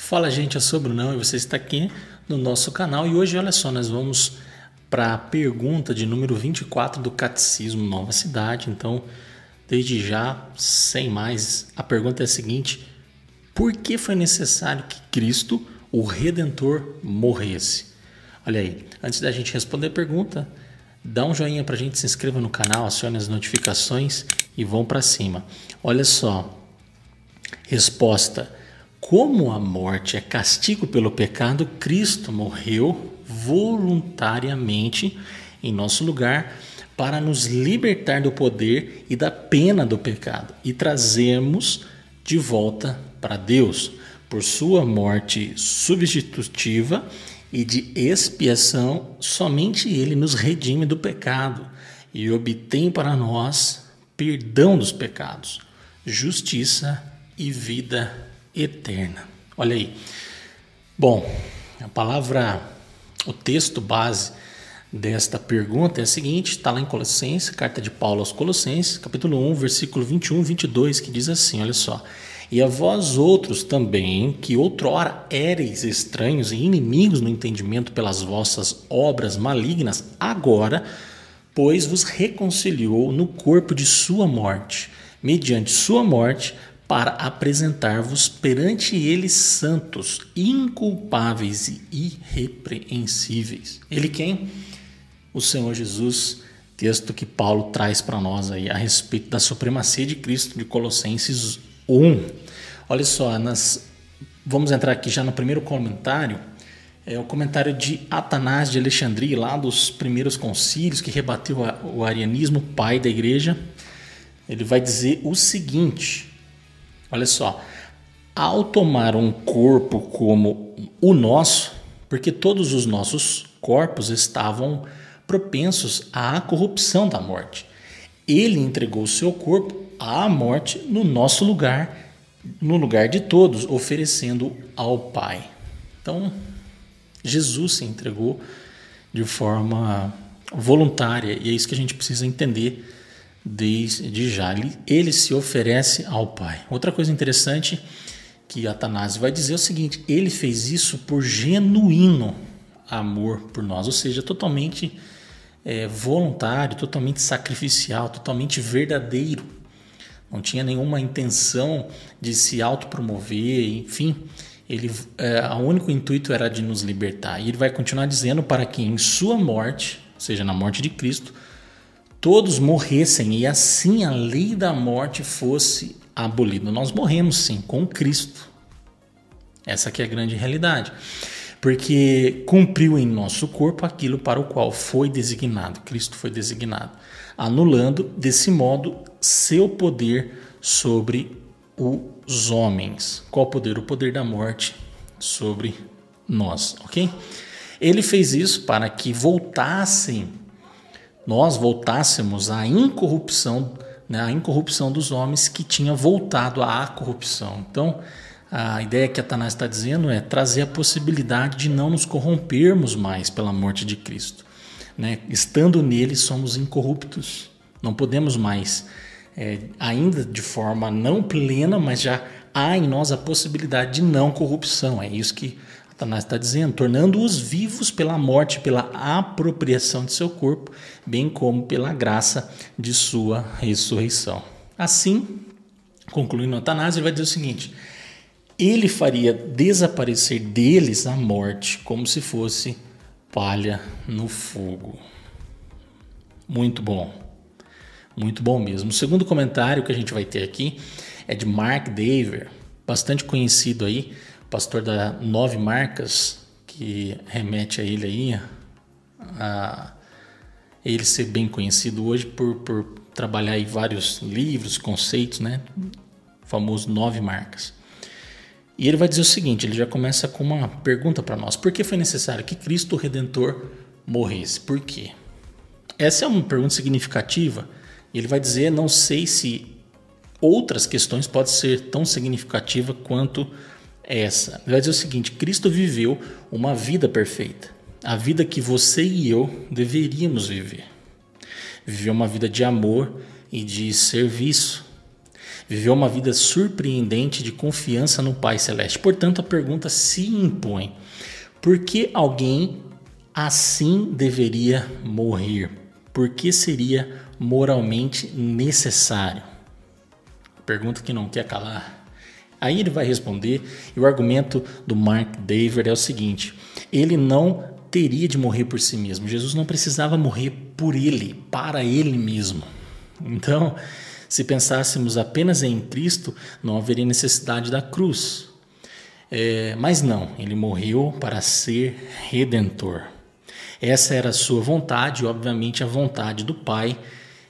Fala, gente, eu sou o Brunão e você está aqui no nosso canal. E hoje, olha só, nós vamos para a pergunta de número 24 do Catecismo Nova Cidade. Então, desde já, sem mais, a pergunta é a seguinte: por que foi necessário que Cristo, o Redentor, morresse? Olha aí, antes da gente responder a pergunta, dá um joinha para a gente, se inscreva no canal, acione as notificações e vão para cima. Olha só, resposta: como a morte é castigo pelo pecado, Cristo morreu voluntariamente em nosso lugar para nos libertar do poder e da pena do pecado e trazermos de volta para Deus. Por sua morte substitutiva e de expiação, somente Ele nos redime do pecado e obtém para nós perdão dos pecados, justiça e vida eterna. Olha aí. Bom, o texto base desta pergunta é a seguinte, está lá em Colossenses, carta de Paulo aos Colossenses, capítulo 1, versículo 21 e 22, que diz assim, olha só: e a vós outros também, que outrora éreis estranhos e inimigos no entendimento pelas vossas obras malignas, agora, pois vos reconciliou no corpo de sua morte, mediante sua morte, para apresentar-vos perante ele santos, inculpáveis e irrepreensíveis. Ele quem? O Senhor Jesus, texto que Paulo traz para nós aí a respeito da supremacia de Cristo, de Colossenses 1. Olha só, vamos entrar aqui já no primeiro comentário, é o comentário de Atanásio de Alexandria, lá dos primeiros concílios, que rebateu o arianismo, pai da igreja. Ele vai dizer o seguinte: olha só, ao tomar um corpo como o nosso, porque todos os nossos corpos estavam propensos à corrupção da morte, ele entregou o seu corpo à morte no nosso lugar, no lugar de todos, oferecendo ao Pai. Então, Jesus se entregou de forma voluntária, e é isso que a gente precisa entender desde já. Ele se oferece ao Pai. Outra coisa interessante que Atanásio vai dizer é o seguinte: ele fez isso por genuíno amor por nós, ou seja, totalmente voluntário, totalmente sacrificial, totalmente verdadeiro. Não tinha nenhuma intenção de se autopromover, enfim. O único intuito era de nos libertar. E ele vai continuar dizendo para que em sua morte, ou seja, na morte de Cristo, todos morressem e assim a lei da morte fosse abolida. Nós morremos sim com Cristo. Essa aqui é a grande realidade. Porque cumpriu em nosso corpo aquilo para o qual foi designado. Cristo foi designado, anulando desse modo seu poder sobre os homens. Qual poder? O poder da morte sobre nós, ok? Ele fez isso para que nós voltássemos à incorrupção, né, a incorrupção dos homens que tinha voltado à corrupção. Então, a ideia que Atanásio está dizendo é trazer a possibilidade de não nos corrompermos mais pela morte de Cristo, né? Estando nele, somos incorruptos. Não podemos mais, ainda de forma não plena, mas já há em nós a possibilidade de não corrupção. É isso que Atanásio está dizendo, tornando-os vivos pela morte, pela apropriação de seu corpo, bem como pela graça de sua ressurreição. Assim, concluindo Atanásio, ele vai dizer o seguinte: ele faria desaparecer deles a morte como se fosse palha no fogo. Muito bom mesmo. O segundo comentário que a gente vai ter aqui é de Mark Dever, bastante conhecido aí, pastor da 9 Marcas, que remete a ele aí, a ele ser bem conhecido hoje por trabalhar aí vários livros, conceitos, né? O famoso 9 Marcas. E ele vai dizer o seguinte, ele já começa com uma pergunta para nós: por que foi necessário que Cristo, o Redentor, morresse? Por quê? Essa é uma pergunta significativa. Ele vai dizer, não sei se outras questões podem ser tão significativas quanto essa. Ele vai dizer o seguinte: Cristo viveu uma vida perfeita, a vida que você e eu deveríamos viver. Viveu uma vida de amor e de serviço. Viveu uma vida surpreendente de confiança no Pai Celeste. Portanto, a pergunta se impõe: por que alguém assim deveria morrer? Por que seria moralmente necessário? Pergunta que não quer calar. Aí ele vai responder, e o argumento do Mark Dever é o seguinte: ele não teria de morrer por si mesmo. Jesus não precisava morrer por ele, para ele mesmo. Então, se pensássemos apenas em Cristo, não haveria necessidade da cruz. Mas não, ele morreu para ser redentor. Essa era a sua vontade e, obviamente, a vontade do Pai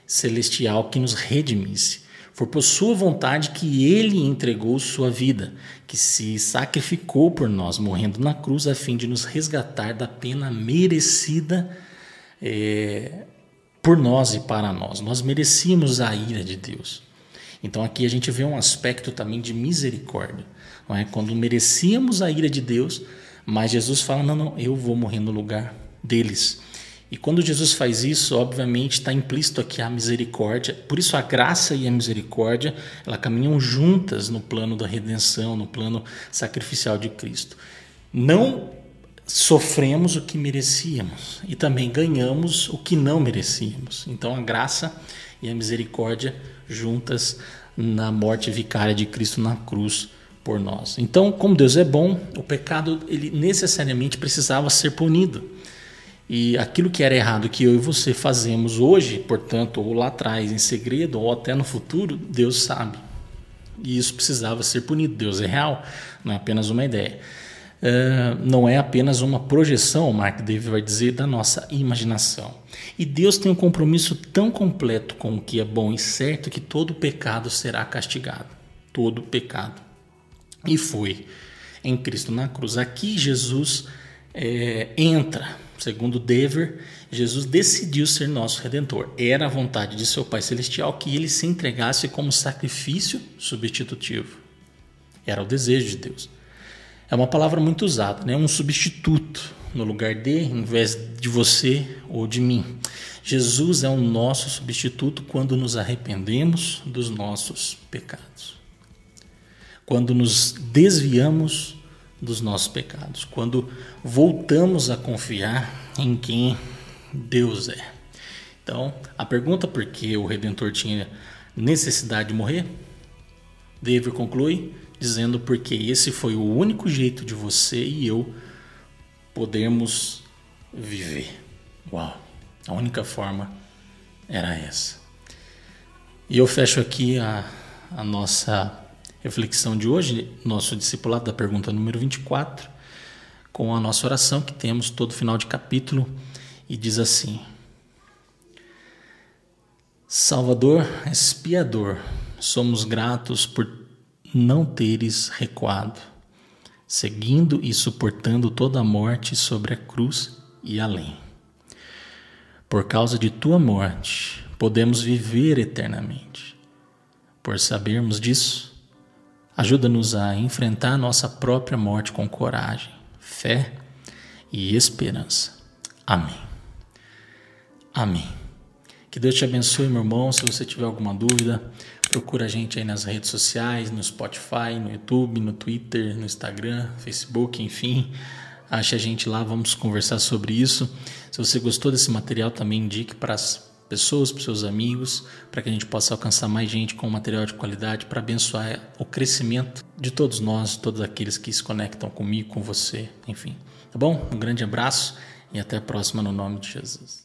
Celestial que nos redimisse. Foi por sua vontade que ele entregou sua vida, que se sacrificou por nós, morrendo na cruz a fim de nos resgatar da pena merecida por nós e para nós. Nós merecíamos a ira de Deus. Então aqui a gente vê um aspecto também de misericórdia. Não é? Quando merecíamos a ira de Deus, mas Jesus fala, não, eu vou morrer no lugar deles. E quando Jesus faz isso, obviamente está implícito aqui a misericórdia. Por isso a graça e a misericórdia, elas caminham juntas no plano da redenção, no plano sacrificial de Cristo. Não sofremos o que merecíamos e também ganhamos o que não merecíamos. Então a graça e a misericórdia juntas na morte vicária de Cristo na cruz por nós. Então, como Deus é bom, o pecado ele necessariamente precisava ser punido. E aquilo que era errado que eu e você fazemos hoje, portanto, ou lá atrás, em segredo, ou até no futuro, Deus sabe. E isso precisava ser punido. Deus é real, não é apenas uma ideia. Não é apenas uma projeção, Mark Dever vai dizer, da nossa imaginação. E Deus tem um compromisso tão completo com o que é bom e certo que todo pecado será castigado. Todo pecado. E foi em Cristo na cruz. Aqui Jesus entra. Segundo Dever, Jesus decidiu ser nosso Redentor. Era a vontade de seu Pai Celestial que ele se entregasse como sacrifício substitutivo. Era o desejo de Deus. É uma palavra muito usada, né? Um substituto no lugar de, em vez de você ou de mim. Jesus é o nosso substituto quando nos arrependemos dos nossos pecados. Quando nos desviamos dos nossos pecados, quando voltamos a confiar em quem Deus é. Então, a pergunta por que o Redentor tinha necessidade de morrer, Dever conclui dizendo porque esse foi o único jeito de você e eu podermos viver. Uau! A única forma era essa. E eu fecho aqui a nossa reflexão de hoje, nosso discipulado da pergunta número 24, com a nossa oração que temos todo final de capítulo, e diz assim: Salvador expiador, somos gratos por não teres recuado, seguindo e suportando toda a morte sobre a cruz e além. Por causa de tua morte, podemos viver eternamente. Por sabermos disso, ajuda-nos a enfrentar nossa própria morte com coragem, fé e esperança. Amém. Amém. Que Deus te abençoe, meu irmão. Se você tiver alguma dúvida, procura a gente aí nas redes sociais, no Spotify, no YouTube, no Twitter, no Instagram, Facebook, enfim. Ache a gente lá, vamos conversar sobre isso. Se você gostou desse material, também indique para as pessoas, para os seus amigos, para que a gente possa alcançar mais gente com material de qualidade, para abençoar o crescimento de todos nós, todos aqueles que se conectam comigo, com você, enfim. Tá bom? Um grande abraço e até a próxima no nome de Jesus.